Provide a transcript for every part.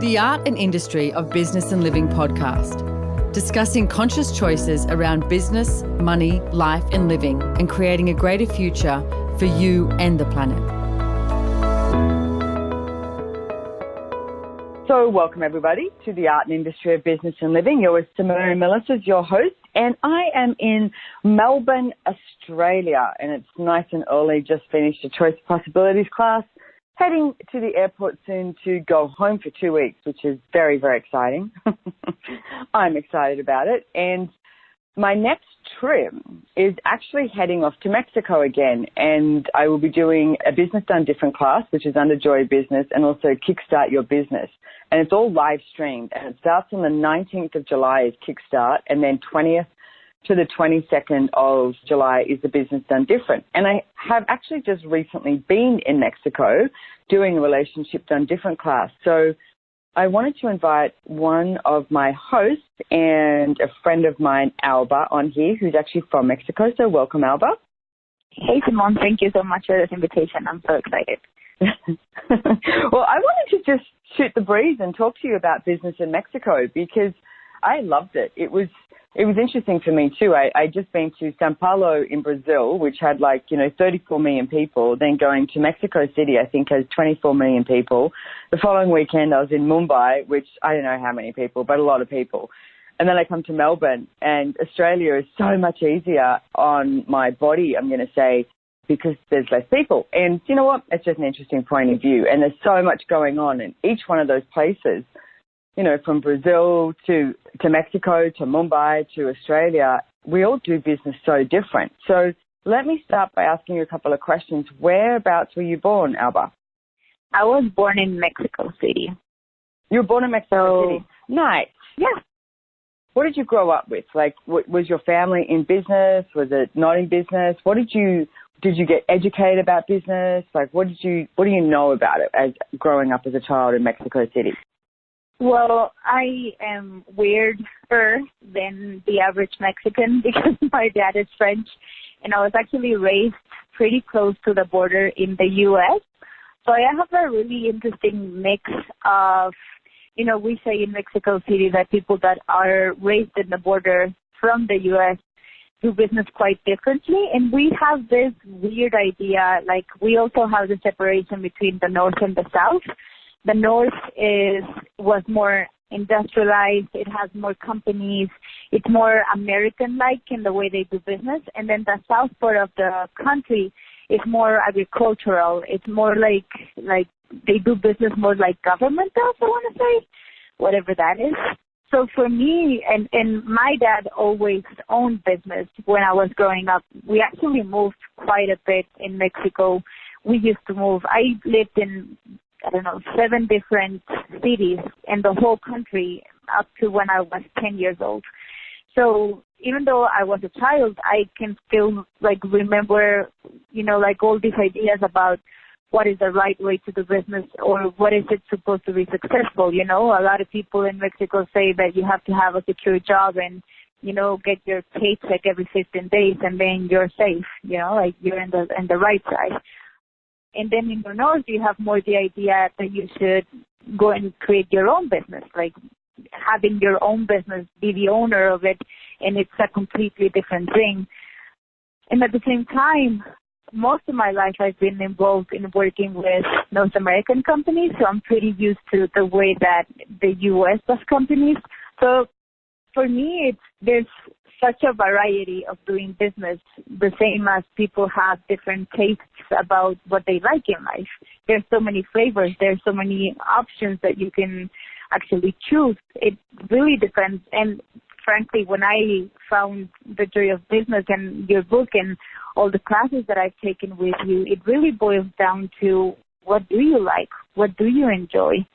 the Art and Industry of Business and Living podcast, discussing conscious choices around business, money, life and living, and creating a greater future for you and the planet. So welcome everybody to the Art and Industry of Business and Living. You're with Simone Milasas, your host, and I am in Melbourne, Australia, and it's nice and early, just finished a Choice Possibilities class, heading to the airport soon to go home for 2 weeks, which is very, very exciting. I'm excited about it. And my next trip is actually heading off to Mexico again, and I will be doing a Business Done Different class, which is under Joy Business, and also Kickstart Your Business. And it's all live streamed, and it starts on the 19th of July is Kickstart, and then 20th to the 22nd of July is the Business Done Different. And I have actually just recently been in Mexico doing a Relationship Done Different class. So I wanted to invite one of my hosts and a friend of mine, Alba, on here, who's actually from Mexico. So welcome, Alba. Hey, Simone. Thank you so much for this invitation. I'm so excited. Well, I wanted to just shoot the breeze and talk to you about business in Mexico because I loved it. It was interesting for me too. I just been to São Paulo in Brazil, which had 34 million people. Then going to Mexico City, I think has 24 million people. The following weekend I was in Mumbai, which I don't know how many people, but a lot of people. And then I come to Melbourne, and Australia is so much easier on my body, I'm going to say, because there's less people. And you know what? It's just an interesting point of view. And there's so much going on in each one of those places. You know, from Brazil to Mexico to Mumbai to Australia, we all do business so different. So let me start by asking you a couple of questions. Whereabouts were you born, Alba? I was born in Mexico City. You were born in Mexico City? Nice. Yeah. What did you grow up with? Like, was your family in business? Was it not in business? Did you get educated about business? Like, what do you know about it as growing up as a child in Mexico City? Well, I am weirder than the average Mexican because my dad is French, and I was actually raised pretty close to the border in the U.S. So I have a really interesting mix of, we say in Mexico City that people that are raised in the border from the U.S. do business quite differently, and we have this weird idea, like we also have the separation between the North and the South. The North was more industrialized, it has more companies, it's more American-like in the way they do business, and then the South part of the country is more agricultural. It's more like they do business more like government does, I want to say, whatever that is. So for me, and my dad always owned business when I was growing up. We actually moved quite a bit in Mexico. We used to move. I lived in 7 different cities in the whole country up to when I was 10 years old. So even though I was a child, I can still remember, all these ideas about what is the right way to do business or what is it supposed to be successful. A lot of people in Mexico say that you have to have a secure job and, get your paycheck every 15 days and then you're safe, you're in the right side. And then in the North, you have more the idea that you should go and create your own business, like having your own business, be the owner of it, and it's a completely different thing. And at the same time, most of my life I've been involved in working with North American companies, so I'm pretty used to the way that the U.S. does companies. So for me, there's such a variety of doing business, the same as people have different tastes about what they like in life. There's so many flavors. There's so many options that you can actually choose. It really depends. And frankly, when I found the joy of business and your book and all the classes that I've taken with you, it really boils down to what do you like? What do you enjoy?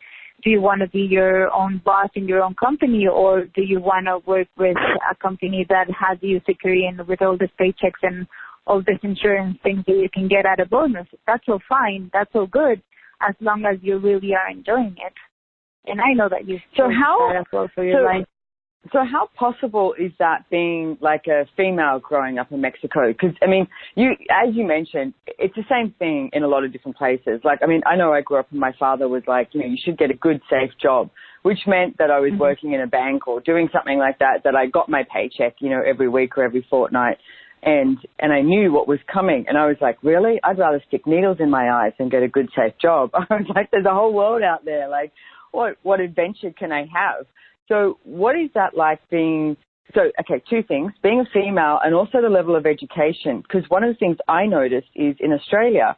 Do you want to be your own boss in your own company, or do you want to work with a company that has you secure in with all these paychecks and all this insurance things that you can get out of bonus? That's all fine. That's all good, as long as you really are enjoying it. And I know that you that as well for your life. So how possible is that being like a female growing up in Mexico? Because, I mean, as you mentioned, it's the same thing in a lot of different places. Like, I mean, I know I grew up and my father was like, you should get a good, safe job, which meant that I was working in a bank or doing something like that I got my paycheck, every week or every fortnight. And I knew what was coming. And I was like, really? I'd rather stick needles in my eyes than get a good, safe job. I was like, there's a whole world out there. Like, what adventure can I have? So what is that like being, two things, being a female and also the level of education. Because one of the things I noticed is in Australia,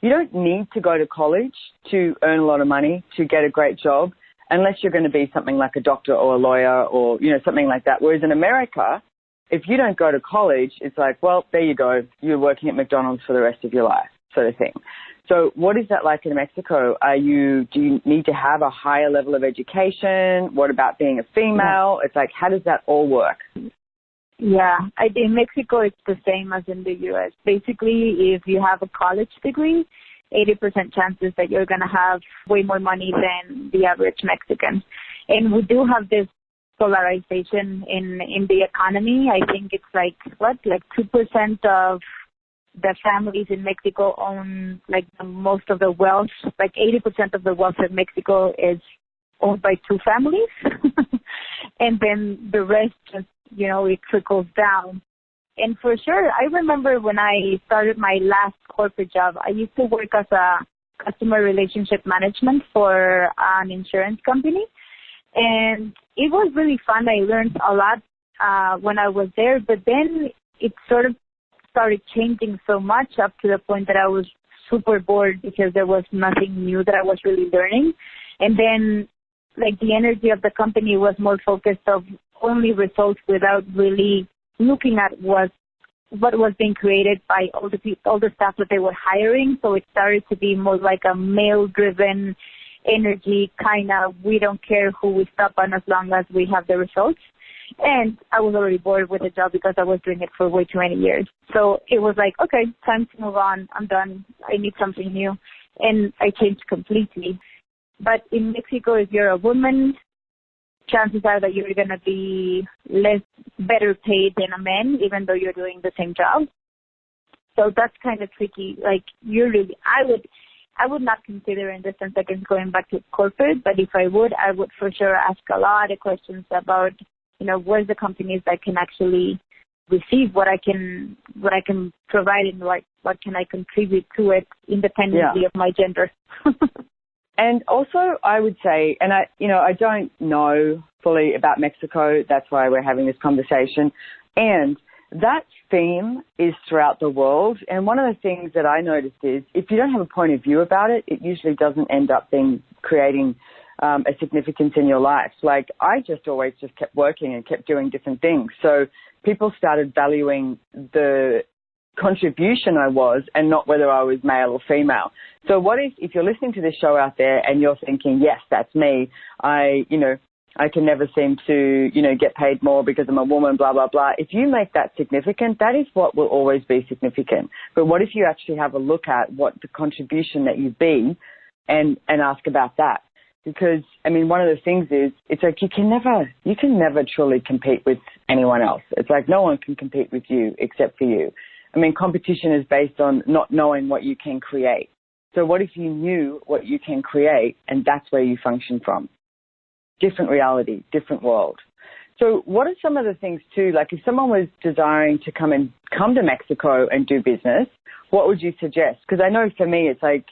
you don't need to go to college to earn a lot of money, to get a great job, unless you're going to be something like a doctor or a lawyer or, something like that. Whereas in America, if you don't go to college, it's like, well, there you go. You're working at McDonald's for the rest of your life, sort of thing. So what is that like in Mexico? Do you need to have a higher level of education? What about being a female? It's like, how does that all work? Yeah, in Mexico, it's the same as in the U.S. Basically, if you have a college degree, 80% chances that you're going to have way more money than the average Mexican. And we do have this polarization in the economy. I think it's like 2% of the families in Mexico own like most of the wealth. Like 80% of the wealth in Mexico is owned by two families. And then the rest just, it trickles down. And for sure, I remember when I started my last corporate job, I used to work as a customer relationship management for an insurance company. And it was really fun. I learned a lot when I was there, but then it sort of started changing so much up to the point that I was super bored because there was nothing new that I was really learning. And then like the energy of the company was more focused of only results without really looking at what was being created by all the staff that they were hiring. So it started to be more like a male-driven energy, kind of, we don't care who we stop on as long as we have the results. And I was already bored with the job because I was doing it for way too many years. So it was like, okay, time to move on. I'm done. I need something new. And I changed completely. But in Mexico, if you're a woman, chances are that you're going to be better paid than a man, even though you're doing the same job. So that's kind of tricky. Like, I would not consider in the sense against going back to corporate, but if I would for sure ask a lot of questions about, where's the companies that can actually receive what I can provide and what can I contribute to it independently of my gender. And also I would say, and I don't know fully about Mexico, that's why we're having this conversation, and that theme is throughout the world. And one of the things that I noticed is if you don't have a point of view about it, it usually doesn't end up creating a significance in your life. Like I always kept working and kept doing different things. So people started valuing the contribution I was and not whether I was male or female. So what if you're listening to this show out there and you're thinking, yes, that's me. I can never seem to, get paid more because I'm a woman, blah, blah, blah. If you make that significant, that is what will always be significant. But what if you actually have a look at what the contribution that you be and ask about that? Because, one of the things is, it's like you can never truly compete with anyone else. It's like no one can compete with you except for you. Competition is based on not knowing what you can create. So what if you knew what you can create and that's where you function from? Different reality, different world. So what are some of the things too, like if someone was desiring to come to Mexico and do business, what would you suggest? Because I know for me, it's like,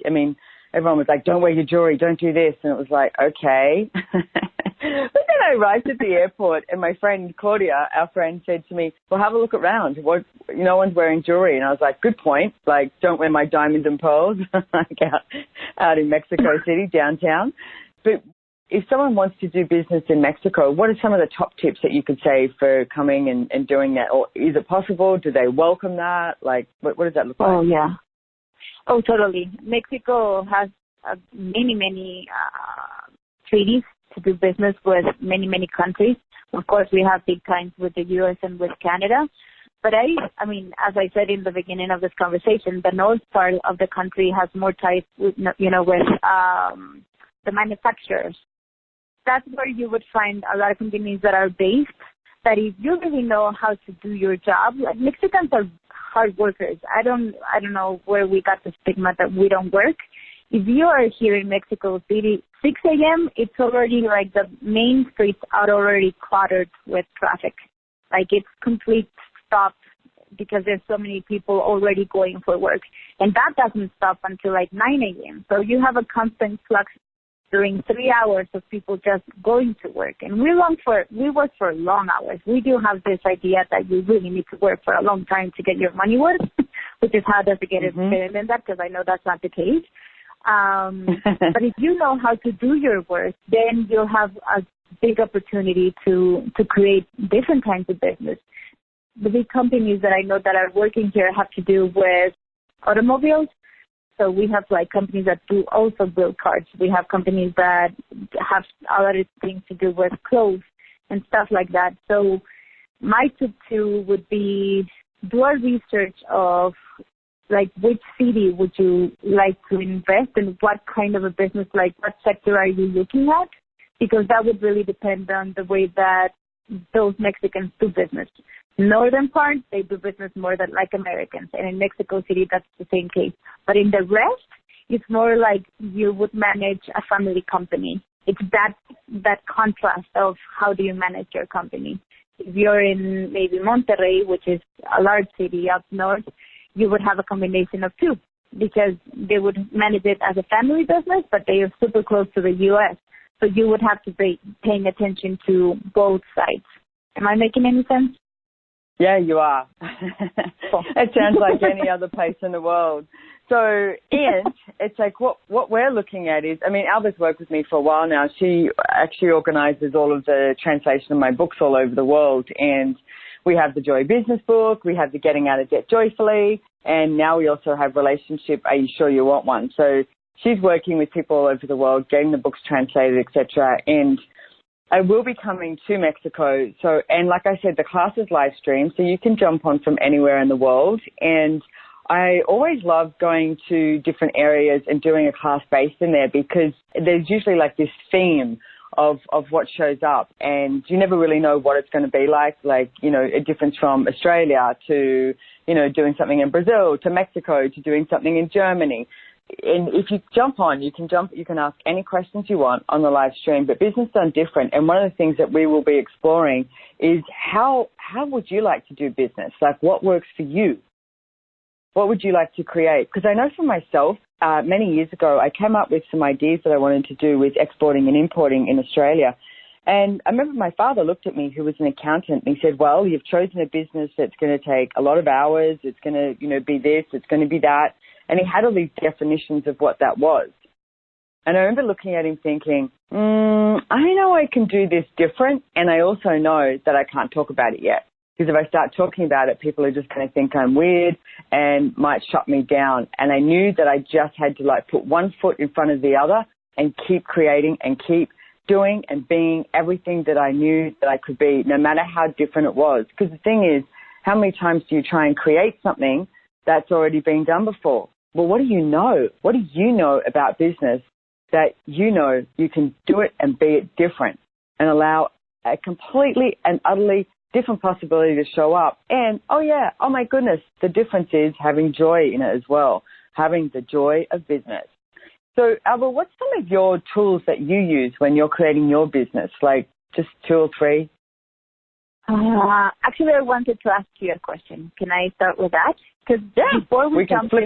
everyone was like, don't wear your jewelry, don't do this. And it was like, okay. But then I arrived at the airport and my friend Claudia, our friend, said to me, well, have a look around. No one's wearing jewelry. And I was like, good point. Like, don't wear my diamonds and pearls like out in Mexico City, downtown. But if someone wants to do business in Mexico, what are some of the top tips that you could say for coming and doing that? Or is it possible? Do they welcome that? Like, what does that look like? Oh, yeah. Oh, totally. Mexico has many treaties to do business with many countries. Of course, we have big ties with the U.S. and with Canada. But as I said in the beginning of this conversation, the north part of the country has more ties with, with the manufacturers. that's where you would find a lot of companies that are based, that if you really know how to do your job, like Mexicans are hard workers. I don't know where we got the stigma that we don't work. If you are here in Mexico City, 6 a.m., it's already like the main streets are already cluttered with traffic. Like it's complete stop because there's so many people already going for work. And that doesn't stop until like 9 a.m. So you have a constant flux during 3 hours of people just going to work. And we work for long hours. We do have this idea that you really need to work for a long time to get your money worth, which is how does it get better than that, because I know that's not the case. But if you know how to do your work, then you'll have a big opportunity to create different kinds of business. The big companies that I know that are working here have to do with automobiles. So we have like companies that do also build cars. We have companies that have a lot of things to do with clothes and stuff like that. So my tip two would be do a research of like which city would you like to invest in, what kind of a business, like what sector are you looking at? Because that would really depend on the way that those Mexicans do business. Northern part, they do business more than like Americans. And in Mexico City, that's the same case. But in the rest, it's more like you would manage a family company. It's that contrast of how do you manage your company. If you're in maybe Monterrey, which is a large city up north, you would have a combination of two because they would manage it as a family business, but they are super close to the U.S. So you would have to be paying attention to both sides. Am I making any sense? Yeah, you are. It sounds like any other place in the world. So, and it's like what we're looking at is, I mean, Alba's worked with me for a while now. She actually organizes all of the translation of my books all over the world. And we have the Joy Business book, we have the Getting Out of Debt Joyfully, and now we also have Relationship, Are You Sure You Want One? So she's working with people all over the world, getting the books translated, etc. And I will be coming to Mexico. So, and like I said, the class is live streamed, so you can jump on from anywhere in the world. And I always love going to different areas and doing a class based in there because there's usually like this theme of what shows up, and you never really know what it's going to be like, you know, a difference from Australia to, you know, doing something in Brazil to Mexico to doing something in Germany. And if you jump on, you can ask any questions you want on the live stream, but business done different. And one of the things that we will be exploring is how would you like to do business? Like what works for you? What would you like to create? Because I know for myself, many years ago, I came up with some ideas that I wanted to do with exporting and importing in Australia. And I remember my father looked at me, who was an accountant, and he said, well, you've chosen a business that's going to take a lot of hours. It's going to, you know, be this, it's going to be that. And he had all these definitions of what that was. And I remember looking at him thinking, I know I can do this different. And I also know that I can't talk about it yet. Because if I start talking about it, people are just going to think I'm weird and might shut me down. And I knew that I just had to like put one foot in front of the other and keep creating and keep doing and being everything that I knew that I could be, no matter how different it was. Because the thing is, how many times do you try and create something that's already been done before? Well, what do you know? What do you know about business that you know you can do it and be it different and allow a completely and utterly different possibility to show up? And, oh my goodness, the difference is having joy in it as well, having the joy of business. So, Alba, what's some of your tools that you use when you're creating your business, like just 2 or 3? Actually, I wanted to ask you a question. Can I start with that? Because before we jumped in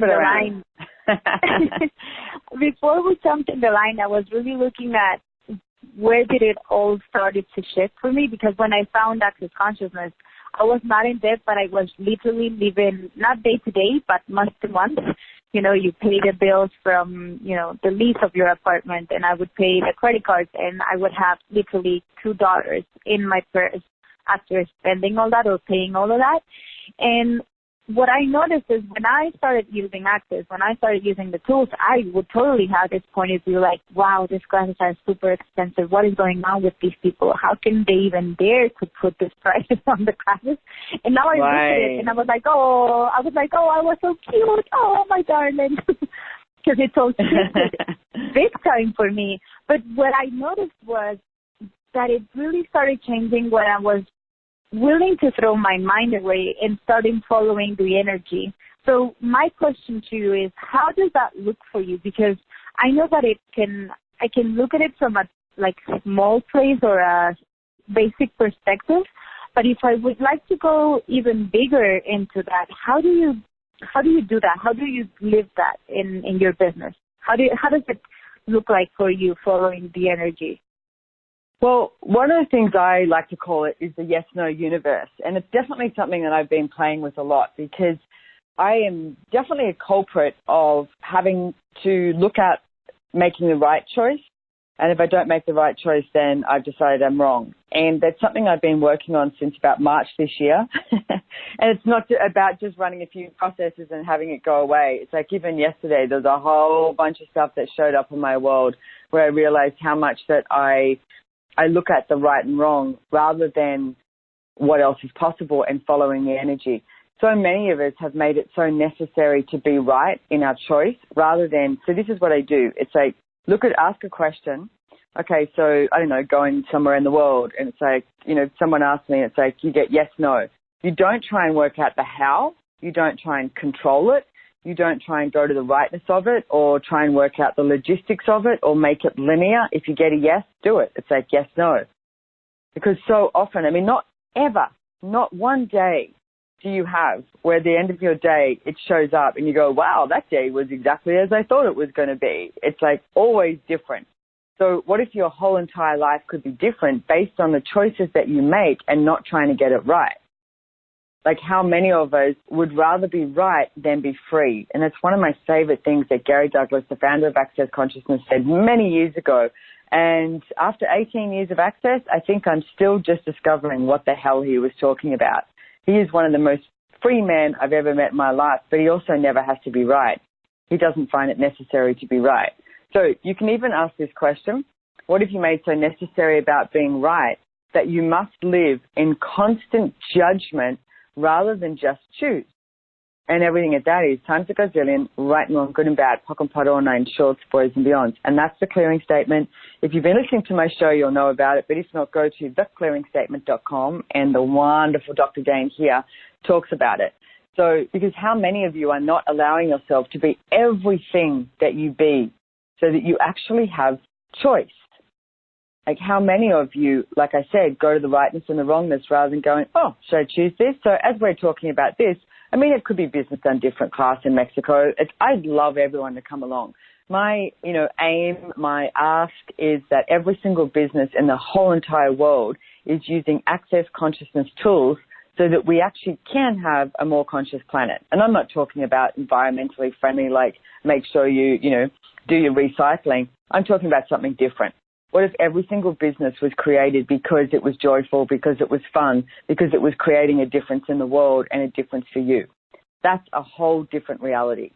the line, I was really looking at where did it all started to shift for me? Because when I found Access Consciousness, I was not in debt, but I was literally living not day to day, but month to month. You know, you pay the bills from, you know, the lease of your apartment, and I would pay the credit cards, and I would have literally $2 in my purse after spending all that or paying all of that. And what I noticed is when I started using Access, when I started using the tools, I would totally have this point of view like, wow, these classes are super expensive. What is going on with these people? How can they even dare to put this price on the classes? And now I look at it and I was like, oh, I was so cute. Oh, my darling. Because it's all shifted big time for me. But what I noticed was that it really started changing when I was willing to throw my mind away and starting following the energy. So my question to you is, how does that look for you? Because I know that I can look at it from a small place or a basic perspective, but if I would like to go even bigger into that, how do you do that? How do you live that in your business? How does it look like for you following the energy? Well, one of the things I like to call it is the yes-no universe. And it's definitely something that I've been playing with a lot, because I am definitely a culprit of having to look at making the right choice. And if I don't make the right choice, then I've decided I'm wrong. And that's something I've been working on since about March this year. And it's not about just running a few processes and having it go away. It's like even yesterday, there's a whole bunch of stuff that showed up in my world where I realized how much that I look at the right and wrong rather than what else is possible and following the energy. So many of us have made it so necessary to be right in our choice rather than, so this is what I do. It's like, ask a question. Okay, so, I don't know, going somewhere in the world, and it's like, someone asks me, it's like, you get yes, no. You don't try and work out the how. You don't try and control it. You don't try and go to the rightness of it or try and work out the logistics of it or make it linear. If you get a yes, do it. It's like yes, no. Because so often, not ever, not one day do you have where at the end of your day it shows up and you go, wow, that day was exactly as I thought it was going to be. It's like always different. So what if your whole entire life could be different based on the choices that you make and not trying to get it right? Like how many of us would rather be right than be free? And it's one of my favorite things that Gary Douglas, the founder of Access Consciousness, said many years ago. And after 18 years of Access, I think I'm still just discovering what the hell he was talking about. He is one of the most free men I've ever met in my life, but he also never has to be right. He doesn't find it necessary to be right. So you can even ask this question: what have you made so necessary about being right that you must live in constant judgment rather than just choose? And everything at that is times a gazillion, right and wrong, good and bad, POC and POD, all nine shorts, boys and beyonds. And that's the clearing statement. If you've been listening to my show, you'll know about it. But if not, go to theclearingstatement.com, and the wonderful Dr. Dane here talks about it. So, because how many of you are not allowing yourself to be everything that you be so that you actually have choice? Like how many of you, like I said, go to the rightness and the wrongness rather than going, oh, should I choose this? So as we're talking about this, it could be business done different class in Mexico. I'd love everyone to come along. My, aim, my ask is that every single business in the whole entire world is using Access Consciousness tools so that we actually can have a more conscious planet. And I'm not talking about environmentally friendly, like make sure you do your recycling. I'm talking about something different. What if every single business was created because it was joyful, because it was fun, because it was creating a difference in the world and a difference for you? That's a whole different reality.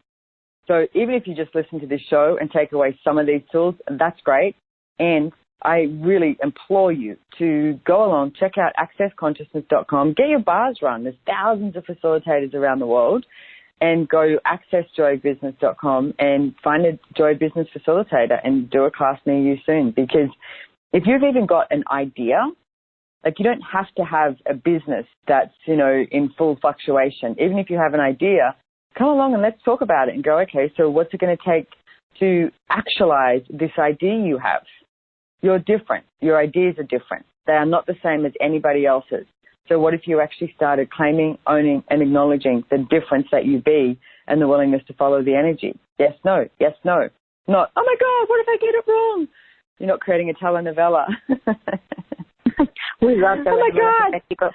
So even if you just listen to this show and take away some of these tools, that's great. And I really implore you to go along, check out accessconsciousness.com, get your bars run. There's thousands of facilitators around the world. And go to accessjoybusiness.com and find a Joy Business facilitator and do a class near you soon. Because if you've even got an idea, like you don't have to have a business that's, in full fluctuation. Even if you have an idea, come along and let's talk about it and go, okay, so what's it going to take to actualize this idea you have? You're different. Your ideas are different. They are not the same as anybody else's. So what if you actually started claiming, owning, and acknowledging the difference that you be and the willingness to follow the energy? Yes, no, yes, no. Not, oh my God, what if I get it wrong? You're not creating a telenovela. We love oh my God.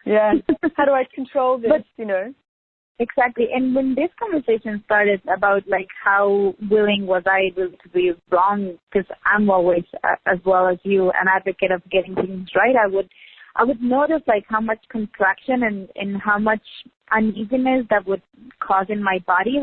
Yeah. How do I control this, Exactly. And when this conversation started about how willing was I to be wrong, because I'm always, as well as you, an advocate of getting things right, I would notice how much contraction and how much uneasiness that would cause in my body.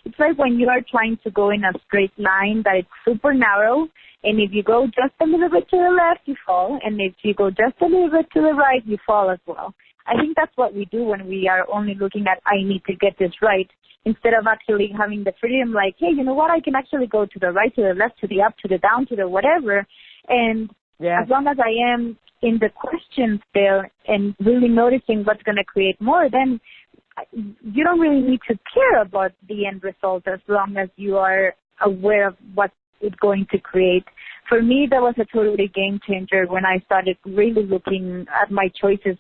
It's like when you are trying to go in a straight line that it's super narrow, and if you go just a little bit to the left, you fall, and if you go just a little bit to the right, you fall as well. I think that's what we do when we are only looking at, I need to get this right, instead of actually having the freedom hey, you know what, I can actually go to the right, to the left, to the up, to the down, to the whatever, and Yeah. As long as I am in the question still and really noticing what's going to create more, then you don't really need to care about the end result as long as you are aware of what it's going to create. For me, that was a totally game changer when I started really looking at my choices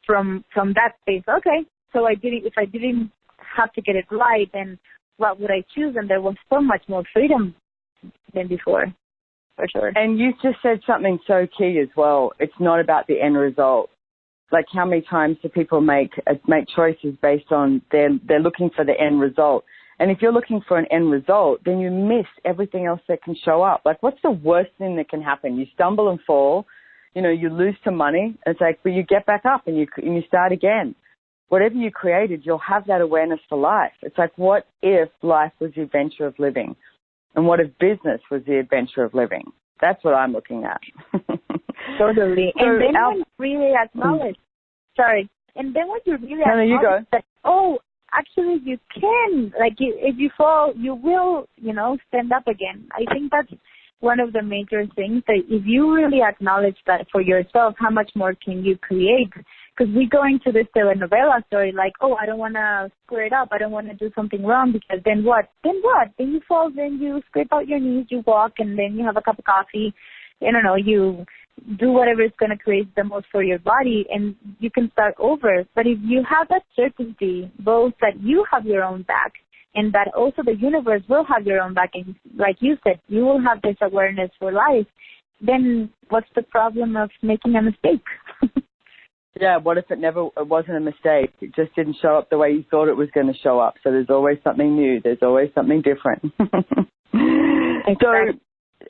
from that space. Okay, so if I didn't have to get it right, then what would I choose? And there was so much more freedom than before, for sure. And you just said something so key as well. It's not about the end result. Like, how many times do people make choices based on they're looking for the end result? And if you're looking for an end result, then you miss everything else that can show up. Like, what's the worst thing that can happen? You stumble and fall, you lose some money. It's like, but you get back up and you start again. Whatever you created, you'll have that awareness for life. It's like, what if life was the adventure of living? And what if business was the adventure of living? That's what I'm looking at. Totally. So and then when you really acknowledge, and then when you really acknowledge that, actually you can, like, if you fall, you will, stand up again. I think that's one of the major things, that if you really acknowledge that for yourself, how much more can you create? Because we go into this telenovela story like, I don't want to screw it up. I don't want to do something wrong, because then what? Then you fall, then you scrape out your knees, you walk, and then you have a cup of coffee. I don't know, you do whatever is going to create the most for your body, and you can start over. But if you have that certainty, both that you have your own back and that also the universe will have your own back, and like you said, you will have this awareness for life, then what's the problem of making a mistake? Yeah, what if it wasn't a mistake? It just didn't show up the way you thought it was going to show up. So there's always something new. There's always something different. Exactly.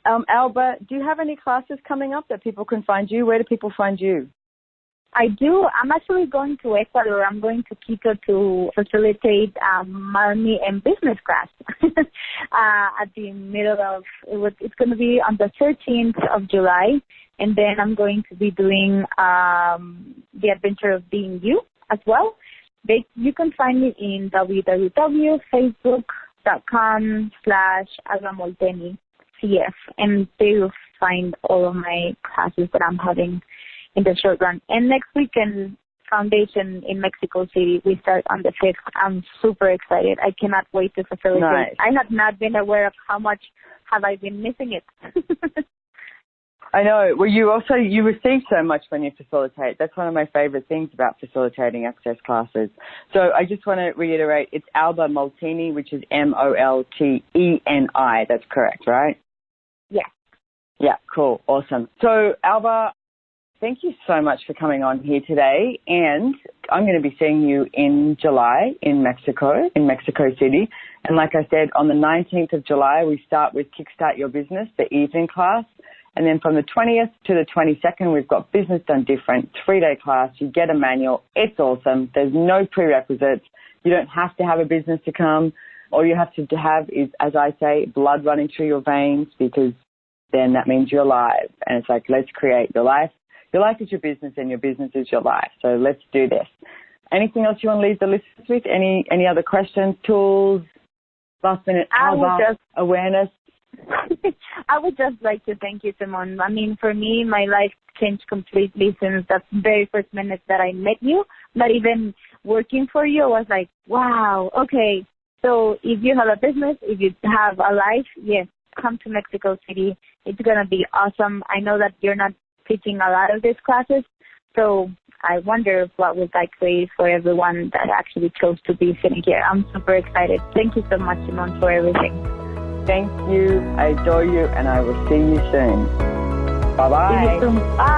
So, Alba, do you have any classes coming up that people can find you? Where do people find you? I do. I'm actually going to Ecuador. I'm going to Quito to facilitate money and business class at the middle of, it's going to be on the 13th of July. And then I'm going to be doing the adventure of being you as well. You can find me in www.facebook.com/Alba Molteni CF. And they will find all of my classes that I'm having in the short run. And next weekend, Foundation in Mexico City, we start on the 5th. I'm super excited. I cannot wait to facilitate. Nice. I have not been aware of how much have I been missing it. I know. Well, you receive so much when you facilitate. That's one of my favorite things about facilitating access classes. So I just want to reiterate, it's Alba Molteni, which is Molteni. That's correct, right? Yeah. Yeah, cool. Awesome. So, Alba, thank you so much for coming on here today. And I'm going to be seeing you in July in Mexico City. And like I said, on the 19th of July, we start with Kickstart Your Business, the evening class. And then from the 20th to the 22nd, we've got Business Done Different, 3-day class. You get a manual. It's awesome. There's no prerequisites. You don't have to have a business to come. All you have to have is, as I say, blood running through your veins, because then that means you're alive. And it's like, let's create your life. Your life is your business and your business is your life. So let's do this. Anything else you want to leave the listeners with? Any other questions, tools, last minute awareness? I would just like to thank you, Simone. I mean, for me, my life changed completely since the very first minute that I met you. But even working for you, I was like, wow, okay. So if you have a business, if you have a life, yes, come to Mexico City. It's going to be awesome. I know that you're not teaching a lot of these classes, so I wonder what would I create for everyone that actually chose to be sitting here. I'm super excited. Thank you so much, Simone, for everything. Thank you. I adore you, and I will see you soon. Bye-bye. See you soon. Bye.